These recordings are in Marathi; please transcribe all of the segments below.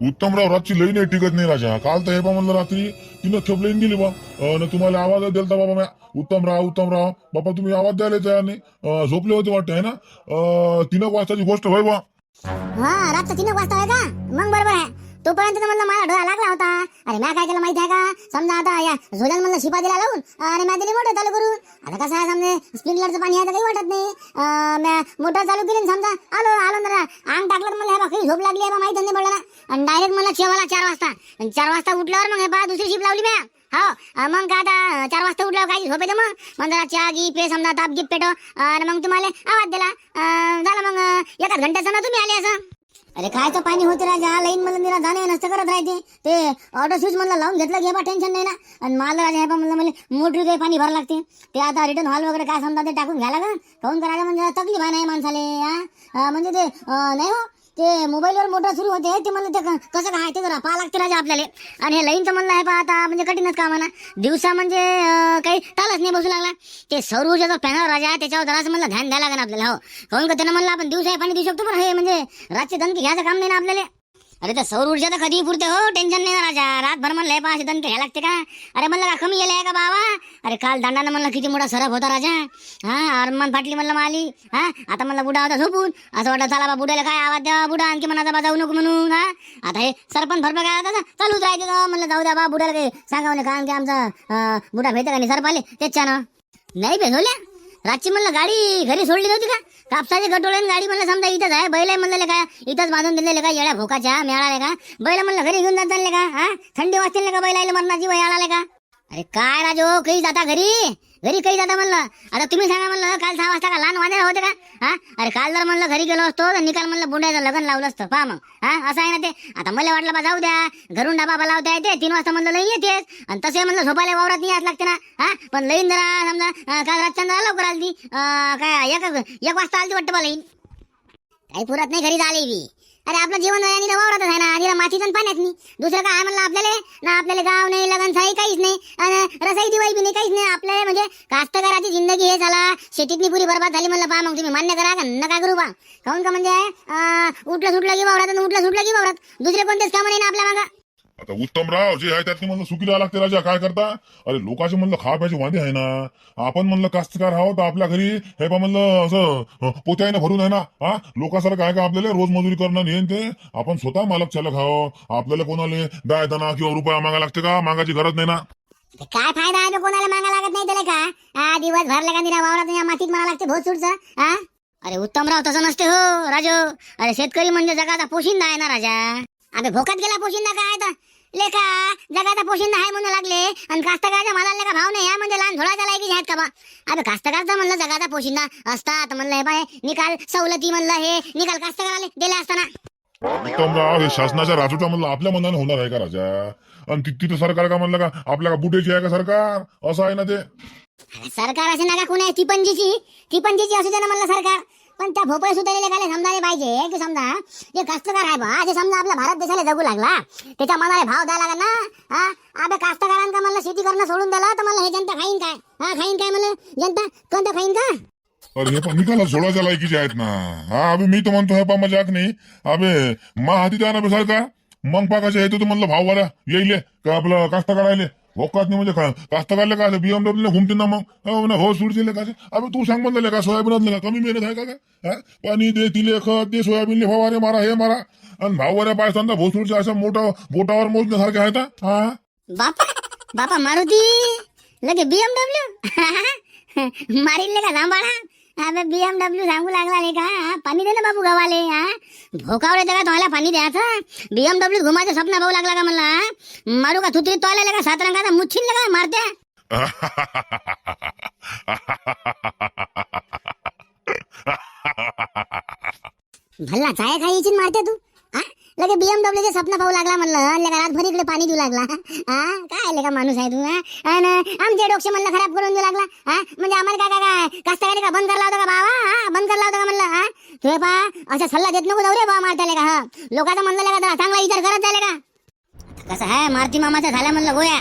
उत्तमराव रातची लई नाही टिकत नाही राजा. काल तर हे बा म्हणलं रात्री तिनं खेप लाईन दिली बा. न तुम्हाला आवाज दिलता बाबा म्या, उत्तमराव बाबा तुम्ही आवाज द्यायला तयार नाही. झोपले होते वाटते आहे ना. 3 वाजताची गोष्ट होय बा. हा रात्र 3 वाजता आहे का? मग बरोबर आहे. तोपर्यंत तर म्हणलं मला डोळा लागला होता. अरे मी काय केलं माहिती आहे का? समजा आता या झोल्यात म्हणलं शिपा दिला लावून आणि मी दिली मोटर चालू करून. आता कसं आहे समजे स्प्रिंकलरचं पाणी आहे तर काही वाटत नाही. मी मोटर चालू केली समजा आलो जरा अंग टाकलं तर मला हे बाकी झोप लागली आहे माहिती नाही पडलं ना. आणि डायरेक्ट मला शेवाला 4 वाजता आणि 4 वाजता उठल्यावर मग हे पहा दुसरी शिप लावली मी. हो मग काय आता 4 वाजता उठल्यावर काय झोप येते मग जरा चहा गी पे समजा ताप गिप पेटो आणि मग तुम्हाला आवाज दिला. झालं मग 1 घंट्याचं ना तुम्ही आले असं. अरे कायचं पाणी होते राजा, लाईन मला निरा जाणे नसतं करत राहते. ते ऑटो स्विच म्हणलं लावून घेतलं घे बा टेन्शन नाही ना. आणि मला राजा हे पण म्हणलं मला मोटरी काही पाणी भरावं लागते. ते आता रिटर्न हॉल वगैरे काय समजा ते टाकून घ्यायला का काऊन करायला म्हणजे तकलीफ आहे नाही माणसाले. म्हणजे ते नाही हो ते मोबाईलवर मोटर सुरू होते ते म्हणलं ते कसं काय ते जरा पाहा लागते राजा आपल्याला. आणि हे लाईनचं म्हणलं आहे पहा आता म्हणजे कठीणच काम आहे ना. दिवसा म्हणजे काही तालच नाही बसू लागला. ते सौर ऊर्जाचा पॅनल राजा त्याच्यावर जरासं म्हणलं ध्यान द्यायला लागेल आपल्याला. हो काऊन का त्यानं म्हणलं आपण दिवसा पाणी देऊ शकतो पण हे म्हणजे रातचे दणके घ्यायचं काम नाही ना आपल्याला. अरे तर सौर ऊर्जा तर कधी पुरते हो, टेन्शन नाही ना राजा. रातभर म्हणलं पहा असे दणके घ्यायला लागते का? अरे म्हणलं का कमी गेले आहे का बाबा? अरे काल दांडानं म्हणलं किती मोठा सरप होता राजा. अरमान फाटली म्हणलं माली. आता म्हणलं बुडा होता झोपून असं वाटतं चला बा बुडायला काय आवाज द्या बुडा आणखी म्हणा बा जाऊ नको म्हणून. आता हे सरपंच भरपा काय होता चालूच राहायचं म्हणलं जाऊ द्या बा बुडायला काही सांगावं नाही कारण की आमचा बुडा भेटत का नाही सरपाले त्याच्यानं नाही भेटवल्या. रातची म्हणलं गाडी घरी सोडली नव्हती का? कापसाचे गटोळे गाडी म्हणलं समजा इथंच आहे. बैल म्हणले का इथंच बांधून दिलेले का येड्या भोकाच्या मिळाले का? बैल म्हणलं घरी घेऊन जात चालले का? थंडी वाजतील का बैलायला मरणाची वय आळाले का? अरे काय राजो काही जाता घरी काही जाता म्हणलं. आता तुम्ही सांगा म्हणलं काल 6 वाजता का लहान वांदे होते का? अरे काल जर म्हणलं घरी गेलो असतो तर निकाल म्हणलं बुंड्याचं लग्न लावलं असतं पहा मग. असं आहे ना ते. आता मला वाटलं बा जाऊ द्या घरून डबा लावता येते 3 वाजता म्हणलं लईन येतेच आणि तसे म्हणलं झोपायला वावरात नाही याच लागते ना. पण लईन जरा समजा काल रातच्या जरा लवकर आली काय 1 वाजता आली वाटतं बा लईन. काही पुरत नाही घरी झाली बी. अरे आपलं जीवन निरा वावरातच आहे ना निरा मातीत आणि पाण्यात नाही. दुसरं काय म्हणलं आपल्याला ना. आपल्याला गाव नाही लगन साई काहीच नाही आणि रसाई दिवाळी बी नाही काहीच नाही आपल्याला. म्हणजे कास्तकाराची जिंदगी हे झाला शेतीतली पुरी बरबाद झाली म्हणलं पहा. मग तुम्ही मान्य करा का नका करू बा. काऊन का म्हणजे उठलं सुटलं की वावरात आणि उठलं सुटलं की वावरात दुसरे कोणतेच कामं नाही ना आपल्या मागं. आता उत्तमराव जे आहे त्यातले म्हणलं सुखी लागते राजा. काय करता? अरे लोकांचे म्हणलं खावायचे वांदे आहे ना. आपण म्हणलं कास्तकार आहोत आपल्या घरी हे बा म्हणलं असं पोत्याने भरून आहे ना. लोकांसारखं आहे का आपल्याला रोज मजुरी करणं नेन ते? आपण स्वतः मालक चालक आहोत. आपल्याला कोणाला दाना किंवा रुपया मागा लागते का? मागायची गरज नाही ना. काय फायदा आहे कोणाला मागा लागत नाही त्याला का? दिवस भरले का निरा वावरात या मातीत मला लागते भोत सुटचं. अरे उत्तमराव तसं नसते हो राजो. अरे शेतकरी म्हणजे जगाचा पोशिंदा आहे ना राजा. अबे भोकात गेला पोशिंदा काय तर लेखा जगाचा पोशिंदा आहे म्हणू लागले आणि कास्तकाराच्या मालाला का भाव नाही या म्हणजे लहान झोळाच्या लायकी आहेत का बा? अबे कास्तकारचा म्हणलं जगाचा पोशिंदा असतात म्हणलं हे बाय निकाल सवलती म्हणलं हे निकाल कास्तकाराला दिले असताना. उत्तमराव हे शासनाच्या राजूच्या म्हणलं आपल्या मनाने होणार आहे का राजा? आणि तिथं सरकार का म्हणलं का आपल्या का बुटेची आहे का सरकार? असं आहे ना ते. सरकार असे नका कोणी टिपंजीची असू दे ना म्हणलं सरकार. पण त्या भोपळे सुधारलेले काय समजायला पाहिजे की समजा जे कास्तकार आहे बा जे समजा आपल्या भारत देशाला जगू लागला त्याच्या मनाला भाव द्यायला लागला ना. आता कास्तकारांका म्हणलं शेती करणं सोडून दिलं तर मला हे जनता खाईन काय? खाईन काय म्हणलं जनता कोणतं खाईन का? अरे हे पण निकाला सोडायच्या लायकीचे आहेत ना. अबे मी तर म्हणतो हे पा मजाक नाही. अबे हाती द्या ना सरकार. मग पाकाच्या येतो म्हणलं भाववाल्या येईल का आपलं कास्तकारायले भोकात नाही म्हणजे कास्तकारले का BMW घुमते ना मग हो सुटले का? अबे तू सांग म्हणलं का सोयाबीन का कमी मेहनत आहे का? पाणी दे तिले खत दे सोयाबीनले फवारे मारा हे मारा आणि भाववाल्या पायसांना भोसूरच्या असं मोठा बोटावर मोजण्यासारखे आहेत. बापा मारुती लगे BMW मारील का सांभाळा. अबे BMW सांगू लागला नाही का? पाणी दे ना बाबू गवाले. भोकावले का तुम्हाला पाणी द्यायचं? BMW घुमायचं स्वप्न भाऊ लागला का म्हणला? मारू का थुतरी तो आलेला का 7 रंगाचा मुच्छिन का मारत्या? भल्ला चाय खायची मारते तू. लगे BMW चे स्वप्न पाहू लागला म्हणलं लगा रातभर इकडे पाणी देऊ लागला. काय लगा माणूस आहे तू? आमचे डोक्षे म्हणलं खराब करून देऊ लागला. म्हणजे आम्हाला काय कास्तकारी का बंद करला होता का बाबा? बंद करला होता का म्हणलं? तुझे पा असा सल्ला देत नको जाऊ रे बाबा मारताले का? लोकांचं म्हणलं का चांगला विचार करत झाले का? कसं आहे मारुती मामाचं झालं म्हणलं गोया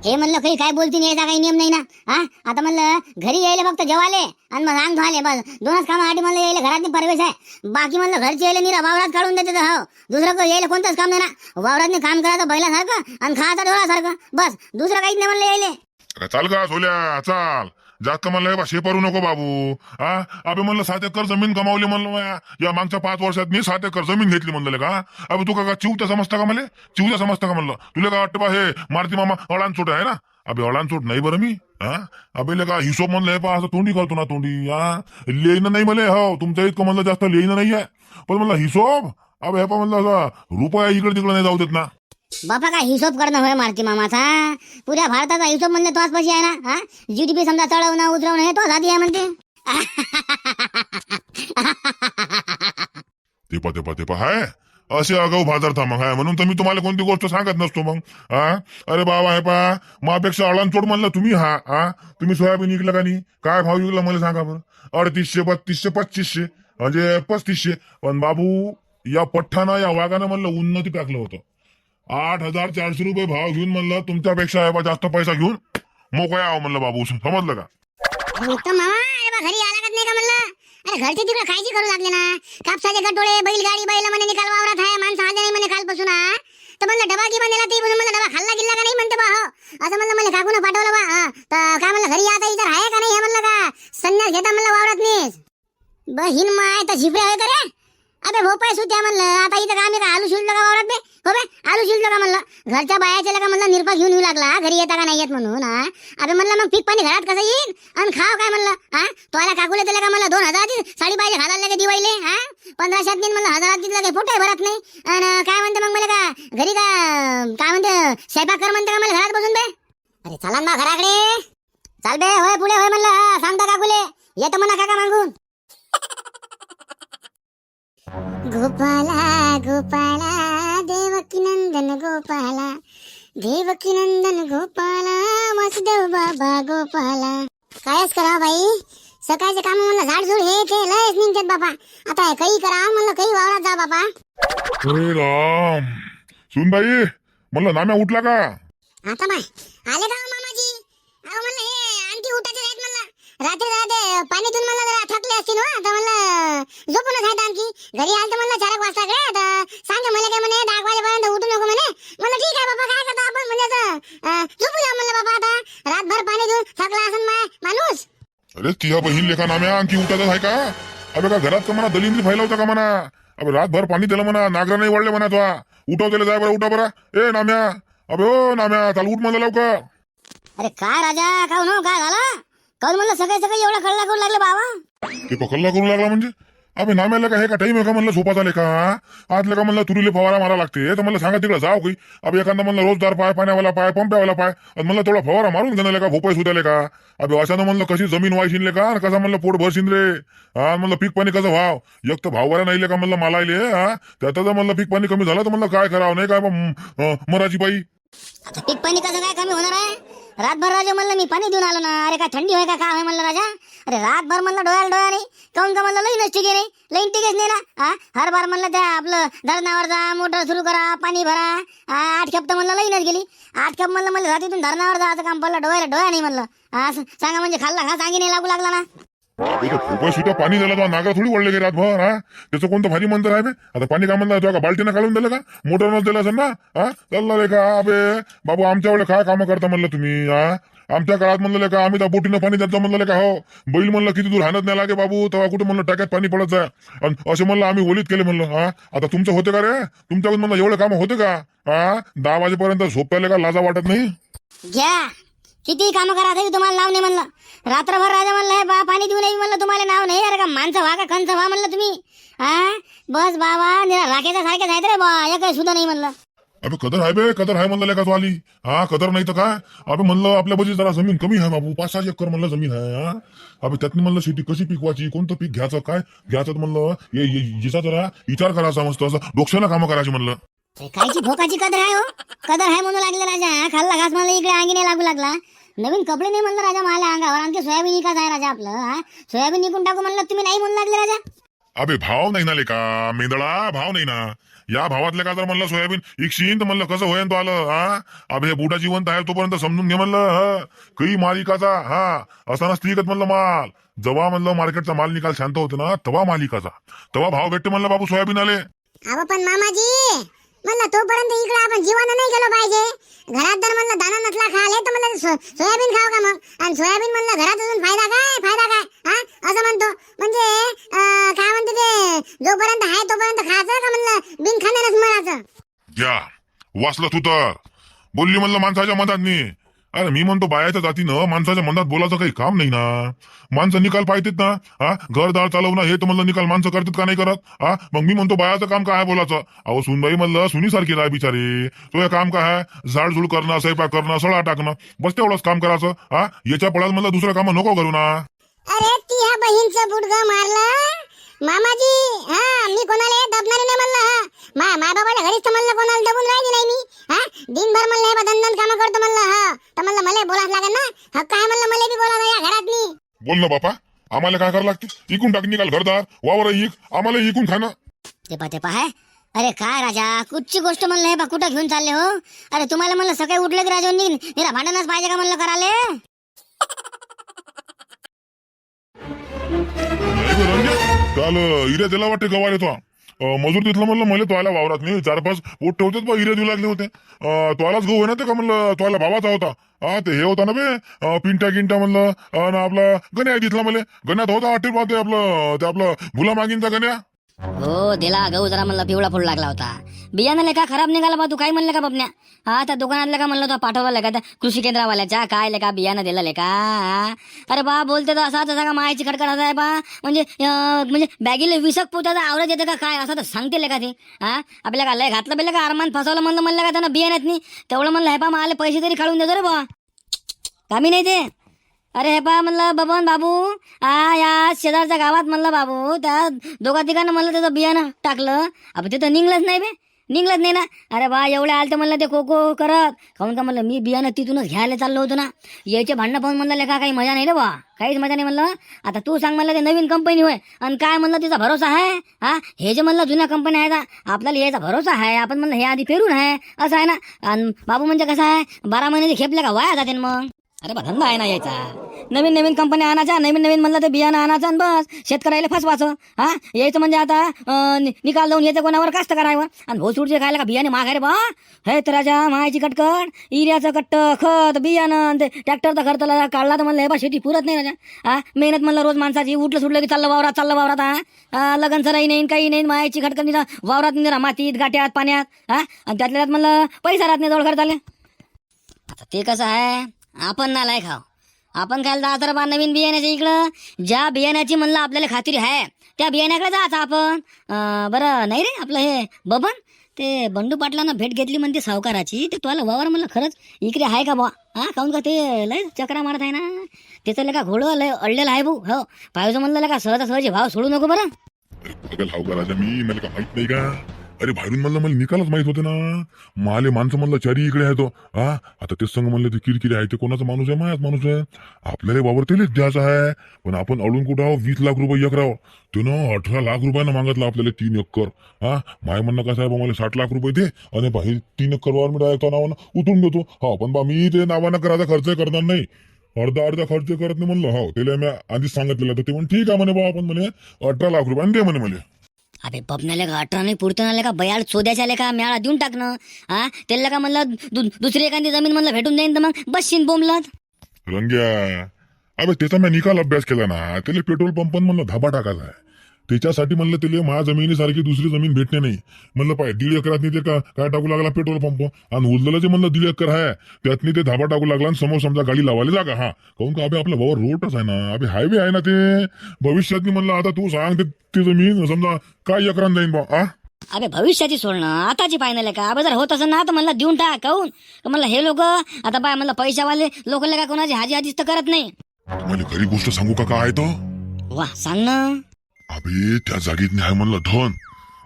हे म्हणलं काही काय बोलतील यायचा काही नियम नाही ना. हा आता म्हणलं घरी यायला फक्त जेवाले आणि मग अंग धुवाले, बस दोनच कामासाठी म्हणलं यायला घरात प्रवेश आहे. बाकी म्हणलं घरचे यायला निरा वावरात काढून देते. हो दुसरं यायला कोणतंच काम नाही ना. वावरात काम करायचं बैलासारखं आणि खायचं ढोरासारखं, बस दुसरं काहीच नाही म्हणलं यायले. अरे चाल का सोल्या चाल, जास्त म्हणलं हे बा शेपारू नको बाबू. हा अबे म्हणलं 7 एकर जमीन कमावली म्हणलं म्या. या मागच्या 5 वर्षात मी 7 एकर जमीन घेतली म्हणलं का. अबे तू का चिवता समजता का मला, चिवता समजता का म्हणलं. तुला काय वाटतं बा हे मारुती मामा अळांचोट आहे ना. अबे अळांचोट नाही बरं मी. हा अबे का हिशोब म्हणलं हे पा असं तोंडी करतो ना तोंडी. हा लिहिणं नाही मला, हो तुमच्या इतकं म्हणलं जास्त लिहिणं नाही आहे, पण म्हणलं हिशोब अबे हे पा म्हणलं असं रुपया इकडे तिकडे नाही जाऊ देत ना. बापा काय हिशोब करणं होय मारुती मामाचा. पुऱ्या भारताचा हिशोब म्हणले तोच पैसे आहे ना. हा जीडीपी समजा चढवणं उतरवणं हे तोच आधी आहे म्हणते. ते पा हाय असे आगाऊ भाजरता मग. हाय म्हणून तर मी तुम्हाला कोणती गोष्ट सांगत नसतो मग. हा अरे बाबा हे पा मापेक्षा अळांचोट म्हणलं तुम्ही. हा तुम्ही सोयाबीन विकलं का नाही, काय भाव विकला मला सांगा बरं. 3800 3200 2500 म्हणजे 3500. पण बाबू या पठ्ठानं या वाघानं म्हणलं उन्नती टाकलं होतं. 8400 रुपये भाव घेऊन म्हणलं तुमच्यापेक्षा जास्त पैसा घेऊन मोकळ्या आहो म्हणलं बाबू, समजलं का. उत्तम मामा अरे बा घरी आला नाही का म्हणलं. अरे घरचे तिकडे काळजी करू लागले ना. कापसाचे गटोळे बैलगाडी बैल म्हणे निकाल वावरात आहे, माणसं आले नाही म्हणे कालपासून. तर म्हणलं डबा की बनला ती म्हणलं डबा खाल्ला गिल्ला का नाही म्हणते बा. हो असं म्हणलं मला काकून पाठवलं बा. तर काय म्हणलं घरी आता इथं आहे का नाही हे म्हणलं का संन्यास घेता म्हणलं वावरात नेस. बहीण माय तर झिपरे आहे का रे. अबे भोपाय सुट्या म्हणलं आता इथं का आम्ही का आलू शिरलो का वावरात बे. हो बे आलू शिरलो का म्हणलं. घरच्या बायाच्या का म्हणलं निरपा घेऊन येऊ लागला घरी येता का नाही येत म्हणून. अबे म्हणलं मग पीक पाणी घरात कसं येईल आणि खाव काय म्हणलं. तोला काकूले त्याला का म्हणलं 2000 साडी पाहिजे घालायला का दिवाळीले. 1500 दिन म्हणलं 1000 दिला काही फोटो भरत नाही. आणि काय म्हणते मग मला का घरी का काय म्हणते स्वयंपाक कर म्हणते का मला घरात बसून बे. अरे चला ना घराकडे चाल बे. होय पुढे होय म्हणलं सांगता काकूले येतं म्हणा काका मागून. गोपाला गोपाला देवकी नंदन गोपाला देवकी नंदन गोपाला वासुदेव बाबा गोपाला. कायच करा बाई सकाळचे काम म्हणलं झाडझूड हे ते लयच निघतात बाबा. आता काही करा म्हणलं काही वावरात जा बाबा. अरे राम सुनबाई म्हणलं नाम्या उठला का. आता बाय आले का मामाजी. अहो म्हणलं हे आणखी उठायचे आहेत म्हणलं. रात्री राहते पाणी धुवून म्हणलं जरा थकले असतील. तर म्हणलं झोपूनच आहेत आणखी. घरी आलं तर म्हणलं 4 वाजता कडे तर सांग मला काय म्हणे 10 वाजेपर्यंत उठू नको म्हणे. म्हणलं ठीक आहे बाबा काय करता आपण म्हणजे झोपू जा म्हणलं बाबा. आता रातभर पाणी धुवून थकला असन माणूस. अरे तिहा बहीण लेखा नाम्या आणखी उठायचं आहे का. अबे का घरात का म्हणा दलिंद्री फायला होता का म्हणा. अबे रातभर पाणी दिलं म्हणा, नागरा नाही वाढले म्हणा. तो उठाव त्याला जाय बरं, उठा बरं. ए नाम्या अबे ओ नाम्या चाल उठ म्हणलं लवकर. अरे काय राजा काहून हो काय झालं. काहून म्हणलं सकाळी सकाळी एवढा कल्ला करू लागले बाबा. ते पकडला करू लागला म्हणजे. अबे नाम्याला का हे का टाईम आहे का म्हणलं झोपात आले का. आतलं का म्हणलं तुरीले फवारा मारा लागते तर म्हणलं सांगा तिकडे जाऊ काही. अबे एखादा म्हणलं रोजदार पाय, पाण्यावाला पाय, पंप्यावाला पाय आणि म्हणलं थोडा फवारा मारून घेणाले का भोपाय सुधाले का. अबे अशानं म्हणलं कशी जमीन वायशिनले का कसा म्हणलं पोट भरशिन रे. म्हणलं पीक पाणी कसं व्हाव. एक तर भाववारा नाही का म्हणलं मला आले. त्यात जर म्हणलं पीक पाणी कमी झालं तर म्हणलं काय करावं नाही काय मराठी बाई. पीक पाणी कसं काय कमी होणार आहे. रातभर राजा म्हणलं मी पाणी देऊन आलो ना. अरे काय थंडी होय का काय म्हणलं राजा. अरे रातभर म्हणलं डोळ्याला डोळा नाही काऊन का म्हणलं लई नसते नाही लईन टिकेच नाही ना. हर बार म्हणलं त्या आपलं धरणावर जा मोटर सुरू करा पाणी भरा. 8 खेप तर म्हणलं लईनच गेली. 8 खेप म्हणलं मला रात्रीतून धरणावर जायचं काम पडलं डोळ्याला डोळा नाही म्हणलं. सांगा म्हणजे खाल्ला हा सांगी नाही लागू लागला ना. भोपाय सुद्धा पाणी दिलं तो नागरा थोडी वळले गे रातभर. त्याचं कोणतं भारी मंत्र आहे बे. आता पाणी काय म्हणलं का बाल्टीनं काढून दिलं का मोटरनच दिलं असेल ना. चाललं रे का अबे बाबू आमच्या वेळेला काय कामं करता म्हणलं तुम्ही. आमच्या काळात म्हणलं का आम्ही त्या बोटीनं पाणी देतो म्हणलं का. हो बैल म्हणलं किती दूर हाणत नाही लागे बाबू तेव्हा कुठे म्हणलं टाक्यात पाणी पडत जाय. आणि असे म्हणलं आम्ही ओलीत केले म्हणलं. आता तुमचं होते का रे तुमच्याकडून म्हणलं एवढं काम होते का. 10 वाजेपर्यंत झोपायला का लाजा वाटत नाही. घ्या किती कामं करा तरी तुम्हाला नाव नाही म्हणलं. रात्रभर राजा म्हणलं हे बा पाणी देऊ नये म्हणलं तुम्हाला नाव नाही. अरे का माणसं व्हा का कंच व्हा म्हणलं तुम्ही. बस बाबा राखेच्या सारखेच आहेत रे बा एक सुद्धा नाही म्हणलं. अबे कदर आहे बे कदर आहे म्हणलं का तू आली. कदर नाही तर काय. अबे म्हणलं आपल्या बजेट जरा जमीन कमी आहे बाबू 5-6 एकर म्हणलं जमीन आहे. अबे त्यातनी म्हणलं शेती कशी पिकवायची कोणतं पीक घ्यायचं काय घ्यायचं म्हणलं याचा जरा विचार करायचा मस्त असं डोक्याला कामं करायची म्हणलं. कायची भोकाची कदर आहे हो. कदर आहे म्हणून लागले राजा. खाल्ला घास मला इकडे अंगी नाही लागू लागला. नवीन कपडे नाही म्हणलं राजा मला अंगावर. आणखी सोयाबीन विकास आहे राजा आपलं. सोयाबीन निघून टाकू म्हणलं तुम्ही नाही म्हणून लागले राजा. अबे भाव नाही ना लेका मेंदळा, भाव नाही ना. या भावातल्या का जर म्हणलं सोयाबीन इकशीन तर म्हणलं कसं होईन तो आलं. हा अबे हे बुडा जिवंत आहे तोपर्यंत समजून घे म्हणलं. काही मालिकाचा असा नसती इकत म्हणलं माल. जेव्हा म्हणलं मार्केटचा माल निकाल शांत होते ना तेव्हा मालिकाचा, तेव्हा भाव भेटते म्हणलं बाबू सोयाबीन आले. अहो पण मामाजी म्हणलं तोपर्यंत इकडे आपण जीवानं नाही गेलो पाहिजे. घरात जर म्हणलं दाना नसला खाले तर म्हणलं सोयाबीन खाऊ का मग. आणि सोयाबीन म्हणलं घरात अजून फायदा काय हा असं म्हणतो. म्हणजे काय म्हणते ते जोपर्यंत आहे तोपर्यंत खायचं का म्हणलं बिन खाण्यालाच मरायचं. घ्या वाचलं तू तर बोलली म्हणलं माणसाच्या मनात नाही. अरे मी म्हणतो बायाच्या जातीनं माणसाच्या मनात बोलायचं काही काम नाही ना. माणसं निकाल पाहिजेत ना. घरदार चालवणं हे तर म्हणलं निकाल माणसं करतात का नाही करत. मग मी म्हणतो बायाचं काम काय बोलायचं. अहो सुनबाई म्हणलं सुनीसारखी राय बिचारी. तो हे काम काय झाडझुड करणं, स्वयंपाक करणं, सळा टाकणं, बस तेवढंच काम करायचं. याच्या पडाल म्हणलं दुसरं काम नको करू ना. अरे ती ह्या बहीणचं बुडगं मारलं मामाजी. मी कोणाला दबणार नाही म्हणलं. माय बाबाला घरीच तर म्हणलं कोणाला दबून राहिली नाही मी. दिनभर म्हणलं हे दंदन काम करतो म्हणलं. तर म्हणलं मला बोलाच लागेल ना. हक्क आहे म्हणलं मला बी बोलायला या घरात मी. बोल ना बापा, आम्हाला काय करावं लागते. इकून टाक निकाल घरदार वावर इक, आम्हाला इकून खाणं. ते पाय. अरे काय राजा कुठची गोष्ट म्हणलं हे बा कुठं घेऊन चालले हो. अरे तुम्हाला म्हणलं सकाळी उठले की राजा निरा भांडणच पाहिजे का म्हणलं कराले. काल हिऱ्या दिला वाटते गवारे तो मजूर तिथलं म्हणलं मला तोला वावरात नाही 4-5 पोट ठेवतेच बा हिरे देऊ लागले होते. तोलाच गहू आहे ना ते का म्हणलं तोला भावाचा होता. ते हे होता ना बे पिंट्या गिंट्या म्हणलं ना आपला गण्या तिथला मला गण्यात होता वाटेल ते आपलं भुला मागींचा गण्या. हो दिला गहू जरा म्हणलं पिवळा फुल लागला होता. बियाणं का खराब निघाला बा. तू काय म्हणलं का बाबन्या. त्या दुकानातलं का म्हणलं तो पाठवलं का त्या कृषी केंद्रावाल्याच्या काय लेका बियाणं दिलं का. अरे बा बोलते तर असा तसा का मायाची खडखड असा आहे बा. म्हणजे बॅगीला विसक पोताचा आवरत येते का काय असं तर सांगते लेका ते. आपल्या का लय घातलं बेलं का अरमान फसवलं म्हणलं का त्यांना बियाण्यात नाही तेवढं म्हणलं हे पा मला पैसे तरी काढून देतो रे बा. कामी नाही ते. अरे हे पा म्हणलं बबन बाबू या शेजारच्या गावात म्हणलं बाबू त्या दोघा तिघांना म्हणलं त्याचं बियाणं टाकलं. अब ते तर निघलंच नाही ना. अरे बा एवढे आलं तर म्हणलं ते कोको करत काहून का म्हणलं मी बियाणं तिथूनच घ्यायला चाललो होतो ना. यायचे भांडणं पाहून म्हणलं लेका काही मजा नाही रे बा, काहीच मजा नाही म्हणलं. आता तू सांग म्हणलं ते नवीन कंपनी होय आणि काय म्हणलं तिचा भरोसा आहे. हे जे म्हणलं जुन्या कंपन्या आहेत आपल्याला यायचा भरोसा आहे. आपण म्हणलं हे आधी फेरून आहे असं आहे ना. आणि बाबू म्हणजे कसं आहे 12 महिने खेपले का वाया जाते मग. अरे बा धंदा आहे ना यायचा. नवीन कंपन्या आणायच्या नवीन म्हणलं ते बियाणं आणायचं आणि बस शेतकऱ्याला फसवाचं. यायचं म्हणजे आता निकाल लावून यायचं कोणावर कास्त करायवर आणि भोसूडचे खायला का बियाणे माग रे बा. हे तर राजा मायाची कटकट इऱ्याचं कट्ट खत बियाणं ते ट्रॅक्टरचा खर्च काढला तर म्हणलं हे बा शेती पुरत नाही राजा. मेहनत म्हणलं रोज माणसाची उठलं सुटलं की चाललं वावरात लगन सराई नाही काही नाही. मायाची खटकट वावरात निरा मातीत गाट्यात पाण्यात आणि त्यातल्या म्हणलं पैसा राहत नाही जवळ खर्च आले. आता ते कसं आहे आपण ना लाय खाव आपण खायला 10 बा नवीन बियाण्याच्या इकडं ज्या बियाण्याची म्हणलं आपल्याला खात्री आहे त्या बियाण्याकडे जायचं आपण. बरं नाही रे आपलं हे बबन ते बंडू पाटलानं भेट घेतली म्हणते सावकाराची. ते तुला वावर म्हणलं खरंच इकडे आहे का बा. काहून का ते लय चक्रा मारत आहे ना. त्याचं लेका घोडं लय अडलेलं आहे भाऊ. हो पाहिजे म्हणलं लेका सहज भाव सोडू नको बरं. मी मला का माहित नाही का. अरे बाहेरून म्हणलं मला निकालच माहित होते ना. माले माणसं म्हणलं चारी इकडे आहे तो. आता तेच संग म्हणलं ते किरकिरी आहे ते कोणाचा माणूस आहे मायाच माणूस आहे. आपल्याला वावर तेलेच द्यायचा आहे पण आपण अडून कुठं आहो 20 लाख रुपये एकराव. त्यानं 18 लाख रुपयानं मागितलं आपल्याला 3 एकर. माय म्हणणं कसं आहे बा मला 60 लाख रुपये दे आणि बा हे 3 एकर वावर मी डायरेक्ट नावानं उतरून देतो. पण बा मी ते नावानं करायचा खर्च करणार नाही. अर्धा खर्च करत नाही म्हणलं. हो त्याला मी आधीच सांगितलेलं तर ते म्हणून ठीक आहे म्हणे बा आपण म्हणे 18 लाख रुपये दे म्हणे मला. अबे बबनाले का 18 नाही पुरतं का बयाड चोद्याच्या का मेळा देऊन टाकणं. त्याला का म्हणलं दुसरी एखादी जमीन म्हणलं भेटून जाईन तर मग बसशीन बोंबलत. रंग्या अबे त्याचा मी निकाल अभ्यास केला ना. त्याला पेट्रोल पंप म्हणलं धाबा टाकायचा आहे. त्याच्यासाठी म्हणलं त्याला माझ्या जमिनीसारखी दुसरी जमीन भेटणे नाही म्हणलं. पाय 1.5 एकरात ते काय टाकू लागला पेट्रोल पंप आणि उरलेलं जे म्हणलं 1.5 एकर आहे त्यातनी ते धाबा टाकू लागला आणि समोर समजा गाडी लावायला जागा. काहून का अबे आपला भावा रोडच आहे ना. अबे हायवे आहे ना ते भविष्यात म्हणलं. आता तू सांग ते जमीन समजा काय एकरान जाईन बा. अबे भविष्याची सोडणं आताची फायनल आहे का. अबे जर होत असं ना तर म्हणलं देऊन टाक. काहून म्हणलं हे लोक आता बाय म्हणलं पैशावाले लोक का कोणाची हाजी तर करत नाही. तुम्हाला खरी गोष्ट सांगू का काय तो. वा सांग ना. अबे त्या जागेत आहे म्हणलं धन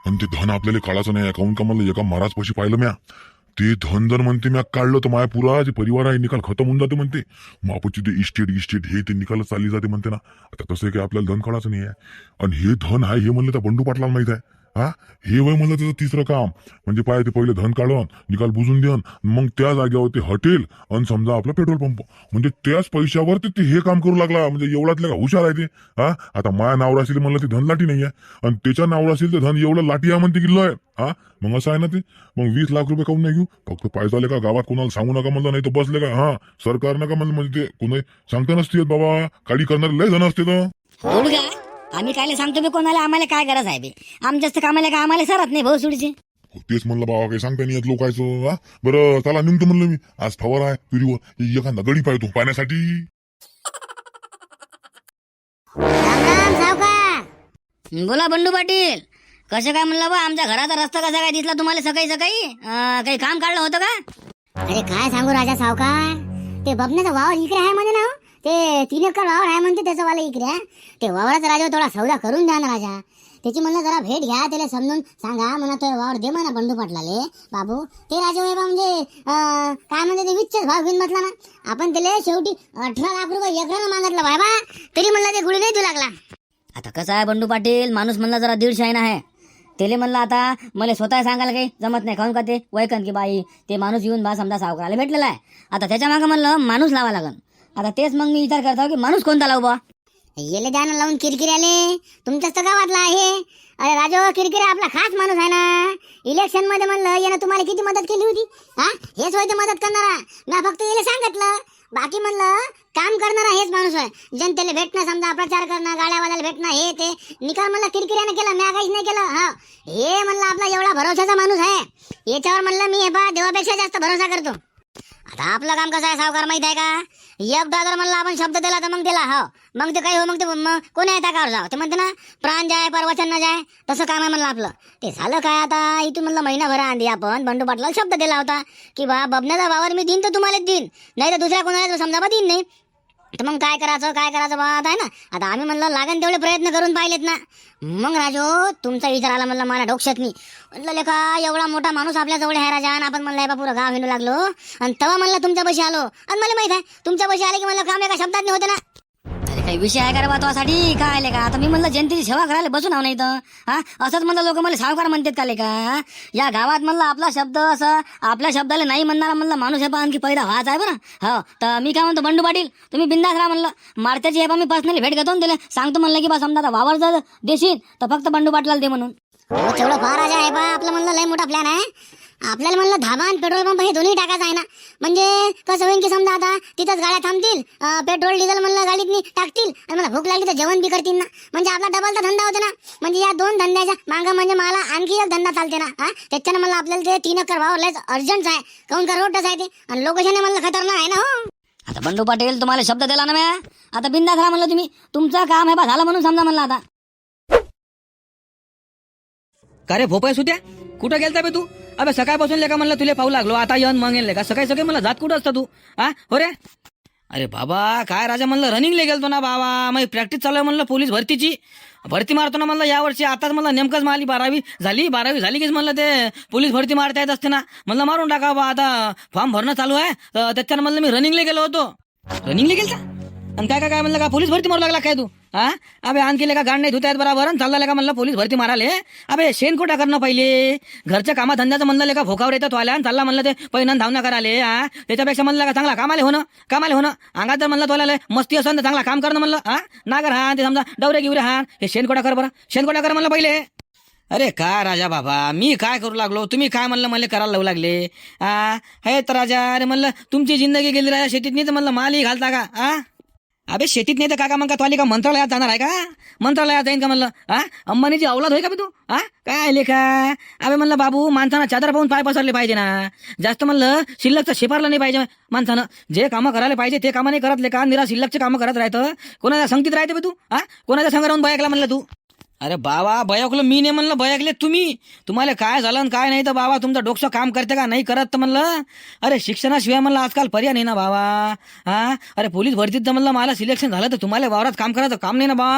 आणि ते धन आपल्याला काढायचं नाही. काहून का म्हणलं एका महाराज पैसे पाहिलं म्या ते धन जर म्हणते मी काढलं तर माझ्या पुरा जे परिवार आहे निकाल खतम होऊन जाते म्हणते. मापूची ते इस्टेट हे ते निकाल चालली जाते म्हणते ना. आता तसं काही आपल्याला धन काढायचं नाही आहे. आणि हे धन आहे हे म्हणलं तर बंडू पाटलाला माहित आहे. हा हे वय म्हणलं त्याचं तिसरं काम. म्हणजे पाय ते पहिले धन काढून निकाल बुजून देऊन मग त्या जागेवर ते हॉटेल आणि समजा आपला पेट्रोल पंप. म्हणजे त्याच पैशावर ते हे काम करू लागला. म्हणजे एवढ्यातल्या का हुशार आहे ते. हा आता माया नावर असेल म्हणलं ते धन लाटी नाही आहे आणि त्याच्या नावर असेल ते धन एवढं लाटी आहे म्हणते किल्लो आहे. हा मग असं आहे ना ते. मग 20 लाख रुपये काऊन नाही घेऊ. फक्त पैसा आले का गावात कोणाला सांगू नका म्हणलं. नाही तर बसले का हा सरकार नका म्हणलं. म्हणजे ते कोणी सांगता नसते बाबा. काळी करणारे लय जण असते तर. हो का आम्ही काय सांगतो बे कोणाला. आम्हाला काय गरज आहे बे. आमच्याच कामाला का आम्हाला सरत नाही भाऊ सोडीचे. तेच म्हणलं बाबा काही सांगता नाही येत लोकायचं. हा बरं चला निघतो म्हणलं मी. आज फवार आहे विहिरीवर. एखादा गडी पाहतो पाण्यासाठी. राम राम सावकार. बोला बंडू पाटील. कसं काय म्हणलं बा. आमच्या घराचा रस्ता कसा काय दिसला तुम्हाला सकाळी सकाळी. काही काम काढलं होतं का. अरे काय सांगू राजा सावकार. ते बबण्याचा वावर इकडे आहे म्हणे ना. ते 3 एकर वावर आहे म्हणते त्याचं वाला इकडे आहे. ते वावराचा राजा थोडा सौदा करून द्या ना राजा. त्याची म्हणलं जरा भेट घ्या. त्याला समजून सांगा म्हणा तो वावर दे म्हणा बंडू पाटलाले. बाबू ते राजा बा म्हणजे काय म्हणते ते 20च भाव घेऊन बसला ना. आपण त्याला शेवटी 18 लाख रुपये एकरानं मागितलं बाबा. तरी म्हणलं ते गुढी नाही देऊ लागला. आता कसं आहे बंडू पाटील. माणूस म्हणला जरा 150 आहे ना आहे. त्याला म्हणलं आता मला स्वतः सांगायला काही जमत नाही. खाऊन का ते वैकन की बाई ते माणूस येऊन बा समजा सावकाराला भेटलेला आहे. आता त्याच्या मागं म्हणलं माणूस लावा लागन. आता तेच मग मी विचार करतो की माणूस कोणता लावू बा. येले द्या ना लावून किरकिरे आले. तुमच्याच तर गावातला आहे. अरे राजो किरकिरे आपला खास माणूस आहे ना. इलेक्शन मध्ये म्हणलं यानं तुम्हाला किती मदत केली होती. हा हेच होय ते मदत करणारा. मी फक्त याला सांगितलं. बाकी म्हणलं काम करणारा हेच माणूस आहे. जनतेला भेटणं समजा प्रचार करणं गाड्यावाल्याला भेटणं हे ते निकाल म्हणलं किरकिऱ्याने केलं. मी काहीच नाही केलं. हा हे म्हणलं आपला एवढा भरोशाचा माणूस आहे. याच्यावर म्हणलं मी हे पा देवापेक्षा जास्त भरोसा करतो. आता आपलं काम कसं आहे सावकार माहित आहे का. एकदा जर म्हणलं आपण शब्द दिला तर मग दिला. हो मग ते काही हो मग ते कोणी आहे त्याच्यावर जावं. ते म्हणते ना प्राण जाय परवचन न जाय. तसं काम आहे म्हणलं आपलं. ते झालं काय आता इथून म्हणलं महिनाभर आधी आपण बंडू पाटलाला शब्द दिला होता की बा बबण्याचा वावर मी देईन तर तुम्हालाच देईन. नाही तर दुसऱ्या कोणाला समजा बा देईन नाही. तर मग काय करायचं बा आता आहे ना. आता आम्ही म्हणलं लागेल तेवढे प्रयत्न करून पाहिलेत ना. मग राजो तुमचा विचार आला म्हणलं मला डोक्यात नाही. म्हणलं लेखा एवढा मोठा माणूस आपल्या जवळ आहे राजा. आणि आपण म्हणलं पुरं गाव हिंडू लागलो. आणि तेव्हा म्हणलं तुमच्या पैसे आलो. आणि मला माहित आहे तुमच्या पैसे आले की म्हणलं काम एका शब्दात नाही होते ना. अरे काही विषय आहे का रे बा तुझ्यासाठी. काय आले का. आता मी म्हणलं जनतेची सेवा करायला बसून आहो नाही तर. हा असंच म्हणलं लोक मला सावकार म्हणतात का का. या गावात म्हणलं आपला शब्द असं आपल्या शब्दाला नाही म्हणणारा म्हणलं माणूस हे पा आणखी पैदा व्हायच आहे बरं. हो तर मी काय म्हणतो बंडू पाटील तुम्ही बिंदास राहा म्हणलं. मारत्याची हे पा मी पर्सनली भेट घेतो त्याला सांगतो म्हणलं की बा समजा आता वावर जर देशील तर फक्त बंडू पाटलाला दे म्हणून. हो तेवढं फार राजा आहे बा. आपलं म्हणलं लय मोठा प्लॅन आहे. आपल्याला म्हणलं धाबा आणि पेट्रोल पंप हे दोन्ही टाकायचं आहे ना. म्हणजे कसं होईल की समजा आता तिथंच गाड्या थांबतील. पेट्रोल डिझेल म्हणलं गाडीत टाकतील आणि मला भूक लागली तर जेवण बी करतील ना. म्हणजे आपला डबलचा धंदा होता ना. म्हणजे या 2 धंद्याच्या मागं म्हणजे मला आणखी एक धंदा चालते ना. हा त्याच्यानं म्हणलं आपल्याला ते 3 एकर वावर लयच अर्जंट आहे. काऊन का रोडच आहे ते आणि लोकेशन म्हणलं खतरनाक आहे ना. हो आता बंडू पाटील तुम्हाला शब्द दिला ना म्या. आता बिंदास राहा म्हणलं तुम्ही. तुमचं काम आहे बा झालं म्हणून समजा म्हणलं आता. का रे भोपाय सुद्या कुठं गेलता बे तू. अबे सकाळपासून लेका म्हणलं तुला पाहू लागलो. आता येऊन मग येईल का सकाळी सकाळी मला जात कुठं असता तू. हा हो रे. अरे बाबा काय राजा म्हणलं रनिंगला गेलतो ना बाबा. मग प्रॅक्टिस चालू आहे म्हणलं पोलीस भरतीची. भरती मारतो ना म्हणलं यावर्षी. आताच म्हणलं नेमकंच मारली 12वी झाली कीच म्हणलं ते पोलीस भरती मारता येत असते ना. म्हणलं मारून टाका बा. आता फॉर्म भरणं चालू आहे तर त्याच्यानं म्हणलं मी रनिंगला गेलो होतो. रनिंगला गेलता आणि काय म्हणलं का पोलीस भरती मारू लागला काय तू. हा अबे आणखी का गाड नाही धुतायत बरोबर चालला का म्हणलं पोलीस भरती माराले. अबे शेणकोटा करणं पहिले. घरच्या कामाधंद्याचं म्हणलं का भोकावर येतात वाल्या चालला म्हणलं ते पहिनं धावणं कराले. हा त्याच्यापेक्षा म्हणलं का चांगला कामाले होणं अंगात जर म्हणलं तोला मस्ती असं तर चांगला काम करणं म्हणलं. हा नागर हा ते समजा डवरे गिवरे हा हे शेणकोटा कर बरं. शेणकोटा कर म्हणलं पहिले. अरे काय राजा बाबा मी काय करू लागलो. तुम्ही काय म्हणलं मला करायला लावू लागले. हा हे तर राजा अरे म्हणलं तुमची जिंदगी गेली राजा शेतीत नाही तर म्हणलं मालही घालता का. हा अबे शेतीत नाही तर काका मग का तू आली का मंत्रालयात जाणार आहे का. मंत्रालयात जाईन का म्हणलं. हा अंबानीची औलाद होय का बे तू. हा काय आले का. अबे म्हणलं बाबू माणसानं चादर पाहून पाय पसरले पाहिजे ना. जास्त म्हणलं शिल्लकचं शिफारलं नाही पाहिजे माणसानं. जे कामं करायला पाहिजे ते कामं नाही करतले का. निरा शिल्लकचे कामं करत राहतं. कोणाच्या संगतीत राहते बे तू. हा कोणाच्या संग राहून बयाकला म्हणलं तू. अरे बाबा बयाकलं मी नाही म्हणलं बयाकले तुम्ही. तुम्हाला काय झालं काय नाही तर बाबा तुमचं डोकं काम करते का नाही करत तर म्हणलं. अरे शिक्षणाशिवाय म्हणलं आजकाल पर्याय नाही ना बाबा. हा अरे पोलीस भरतीत तर म्हणलं मला सिलेक्शन झालं तर तुम्हाला वावरात काम करायचं काम नाही ना बा.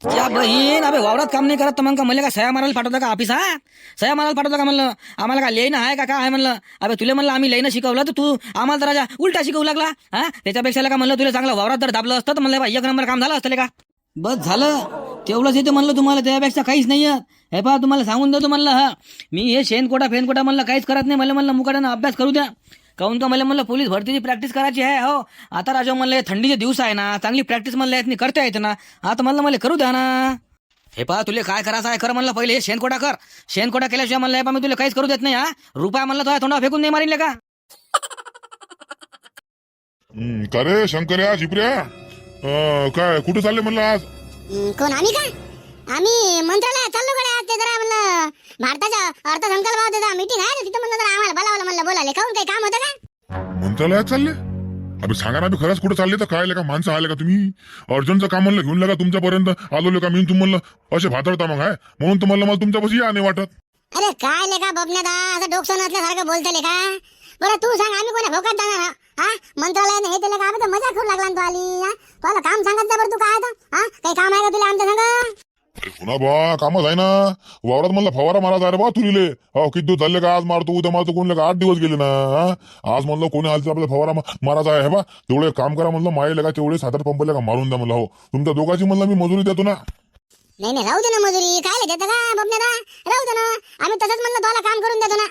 या बहीण अबे वावरात काम नाही करत तर मग का मला का सह्या मारायला पाठवता का ऑफिस हा सह्या मारायला पाठवता का म्हणलं आम्हाला का लिहिणं आहे का काय आहे म्हणलं अबे तुला म्हणलं आम्ही लिहिणं शिकवलं तर तू आम्हाला तर राजा उलटा शिकवू लागला हा त्याच्यापेक्षा का म्हणलं तुला चांगलं वावरात जर दाबलं असतं तर म्हणलं बा एक नंबर काम झालं असतं का बस झालं तेवढंच येते म्हणलं तुम्हाला त्यापेक्षा काहीच नाही हे पहा तुम्हाला सांगून देतो म्हणलं हा मी हे फेनकोटा म्हणलं काहीच करत नाही म्हणलं मुकाट्यानं अभ्यास करू द्या काहून का मला म्हणलं पोलीस भरतीची प्रॅक्टिस करायची आहे हो आता राजा म्हणलं थंडीचे दिवस आहे ना चांगली प्रॅक्टिस म्हणलं यातनी करता येते ना आता म्हणलं मला करू द्या ना हे पहा तुला काय करायचं आहे खरं म्हणलं पहिले हे शेणकोटा कर शेणकोटा केल्याशिवाय म्हणलं हे पहा मी तुला काहीच करू देत नाही हा रुपया म्हणलं तो थोडा फेकून नाही मारिले का का रे शंकर्या झिपऱ्या काय कुठे चालले म्हणलं आज कोण आम्ही का आम्ही मंत्रालयात चाललो कडे आज ते जरा म्हणलं भारताच्या अर्थसंकल्पावर मीटिंग आहे ना, तिथं म्हणलं जरा आम्हाला बोलावलं म्हणलं बोलायला काहून काही काम होतं का मंत्रालयात चालले अबे सांगा ना खरंच कुठे चालले तर काय का माणसं आले का तुम्ही अर्जंटचं काम म्हणलं घेऊन लगा तुमच्यापर्यंत आलो का मी तुम्ही म्हणलं असे भातरता मग आहे म्हणून तुम्हाला मला तुमच्यापाशी या नाही वाटत अरे काय लेखा बबन्यादा असं डोकं नसल्यासारखं बोलतं लेखा बरं तू सांग आम्ही कोणा भोकात जाणार हा मंत्रालयाने हे त्याला आम्ही तर मजा करू लागला ना तू आली हा तुला काम सांगत जा बरं तू काय तर हा काही काम आहे का तुला आमच्या संग पुन्हा बा कामच आहे ना वावरात म्हणलं फवारा मारायचा अरे बा तुरीले हो किती दिवस झाले का आज मारतो उद्या मारतो कोणी का 8 दिवस गेले ना आज म्हणलं कोणी आलं आपल्याला फवारा मारायचा आहे बा तेवढे काम करा म्हणलं मायले का तेवढे 7-8 पंपले का मारून द्या म्हणलं हो तुमच्या दोघांची म्हणलं मी मजुरी देतो ना नाही नाही राहू दे ना मजुरी काय देतं का बबन्यादा राहू दे ना आम्ही तसंच म्हणलं तुला काम करून देतो ना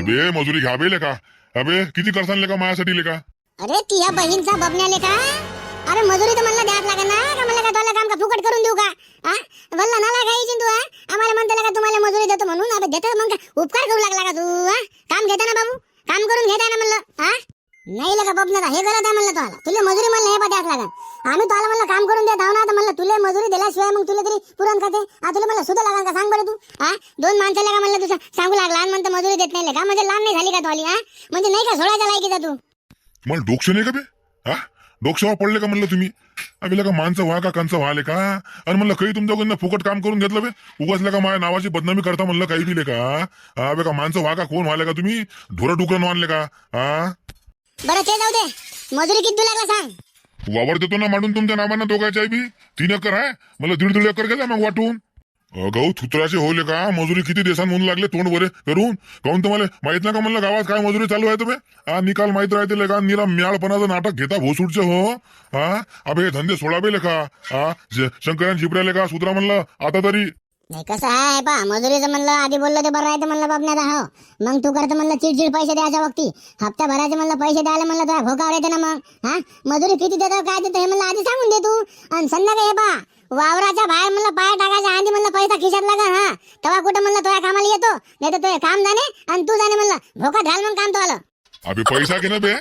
अबे मजुरी घ्यावे का अबे किती करसान का माझ्यासाठी लेका अरे ती या बहीणचा बबन्याले का अरे मजुरी तर म्हणलं द्याच लागेल ना का म्हणलं का तुला काम का फुकट करून देऊ का हा म्हणलं नाला घ्यायची तू हा आम्हाला म्हणतो का तुम्हाला मजुरी देतो म्हणून अबे देतो मग उपकार करू लागला का तू हा काम घेता ना बाबू काम करून घेता ना म्हणलं हा नाही लगा बबन्यादा हे गलत आहे म्हणलं तुला मजुरी म्हणलं हे बा द्याच लागेल आम्ही तुला म्हणलं काम करून देत आहो ना तर म्हणलं तुला मजुरी दिल्याशिवाय मग तुला तरी पुरण खाते तुला म्हणलं सुद्धा लागेल का सांग बरं तू हा 2 माणसाला का म्हणलं तू सांगू लागला आणि म्हणतो मजुरी देत नाही का म्हणजे लहान नाही झाली का तू आली हा म्हणजे नाही का सोडायच्या लायकीचा तू मला डोकशे नाही का बे हा डोकशावर पडले का म्हणलं तुम्ही अभिला का माणसं व्हा का कंच व्हाले का आणि म्हणलं काही तुमच्याकडनं फुकट काम करून घेतलं बे उगाचलं का माझ्या नावाची बदनामी करता म्हणलं काही दिले का हा बे का माणसं व्हा का कोण व्हाले का तुम्ही ढोरं डुकरं आणले का हा बरं ते जाऊ दे मजुरी किती लागला सांग वावर देतो ना मांडून तुमच्या नावानं दोघांच्या बी 3 एकर आहे मला 1.5 एकर गेला मग वाटून गहू थुत्राचे होले का मजुरी किती दिवसांत म्हणून लागले तोंड बरे करून काहून तुम्हाला माहित ना का म्हणलं गावात काय मजुरी चालू आहे तुम्ही हा निकाल माहित राहते का निरा म्याळपणाचं नाटक घेता भोसूडचे हो हा अबे हे धंदे सोडावे का हा शंकरान झिपऱ्याले का सुधरा म्हणलं आता तरी नाही कसं आहे पा मजुरीचं म्हणलं आधी बोललं ते बरं राहतं म्हणलं बाबण्याला हो मग तू करतो म्हणलं चिडचिड पैसे द्यायच्या वक्ती हप्ता भरायचे म्हणलं पैसे द्यायला म्हणलं तुला भोकावर येते ना मग हा मजुरी किती देतो काय देतो हे म्हणलं आधी सांगून दे तू आणि संध्याकाळी हे पा वावराच्या बाहेर म्हणलं पाय टाकायच्या आधी म्हणलं पैसा खिशात लागा हा तेव्हा कुठं म्हणलं तुझ्या कामाला येतो नाही तर तुझे काम जाणे आणि तू जाणे म्हणलं भोका घाल मग काम तो आलं अबे पैसा घे ना बे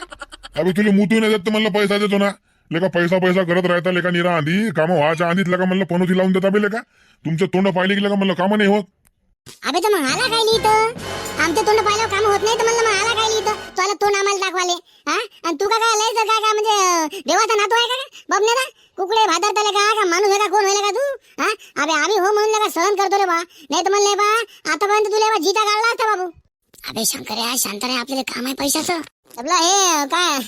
अबे तुला मुतू नाही देत म्हणलं पैसा देतो ना लेका पैसा करत राहता लेका निरा आधी कामं व्हायच्या आधीच लेका म्हणलं पनोती लावून देता बे लेका तुमचं तोंड पाहिले की लेका म्हणलं कामं नाही होत अबे तर मग आला काय लिहितं आमचं तोंड पाहिल्यावर काम होत नाही तर म्हणलं मग आला काय लिहितं तुला तोंड आम्हाला दाखवाले हा आणि तू काय लय जर काय म्हणजे देवाचा नातू आहे का बबण्याला कुकडे भादरताले का माणूस आहे का कोण होईल का तू हा अबे आम्ही हो म्हणून का सहन करतो रे बा नाही तर म्हणले बा आतापर्यंत तुला जीता काढला असता बाबू अबे शंकर शांत रे आपल्याला काम आहे पैशाचं आपलं हे काय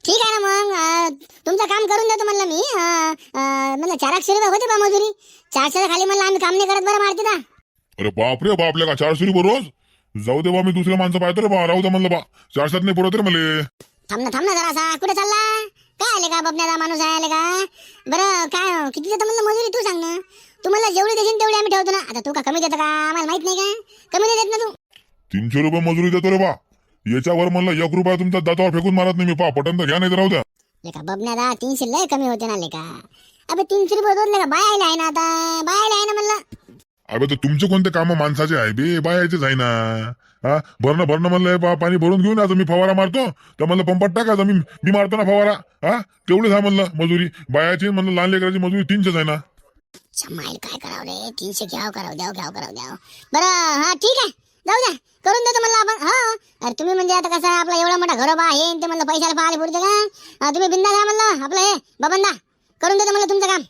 ठीक आहे ना मग तुमचं काम करून देतो म्हणलं मी म्हणलं 400 रुपये होते बा मजुरी 400 खाली म्हणलं आम्ही काम नाही करत बरं मारते ना अरे बापरे बापले का 400 रुपये रोज जाऊ दे बा मी दुसऱ्या माणसं पाहतो रे बा राहू दे म्हणलं बा 400 नाही पुरत रे मले थांब ना जरासा कुठे चालला काय आले का बबण्याचा माणूस आहे आले का बरं काय किती देतो म्हणलं मजुरी तू सांग ना तू मला जेवढी देशील तेवढी आम्ही ठेवतो ना आता तू का कमी देतो का आम्हाला माहित नाही का कमी नाही देत ना तू 300 रुपये मजुरी देतो रे बा याच्यावर म्हणलं 1 रुपया तुमच्या दातावर फेकून मारत नाही मी पा पटन तर घ्या नाही तर राहू द्या लेका बबण्याला 300 लय कमी होते ना लेका अबे 300 रुपये रोज लेका बायाला आहे ना आता बायाला आहे ना म्हणलं अबे तर तुमचे कोणते काम माणसाचे आहे बे बायाचेच आहे ना हा भरणं म्हणलं पाणी भरून घेऊन आता मी फवारा मारतो तर म्हणलं पंपात टाकायचं मी मारतो ना फवारा हा तेवढेच आहे म्हणलं मजुरी बायाची म्हणलं लहान लेकराची मजुरी 300 आहे ना माईल काय करावं रे 300 घ्याव द्याव बरं हा ठीक आहे जाऊ द्या करून देतो म्हणलं आपण हा अरे तुम्ही म्हणजे आता कसं आपला एवढा मोठा घरोबा हे ते म्हणलं पैशाला पाहायला पुरते का तुम्ही बिंदा जा म्हणलं आपलं हे बबंदा करून देतो म्हणलं तुमचं काम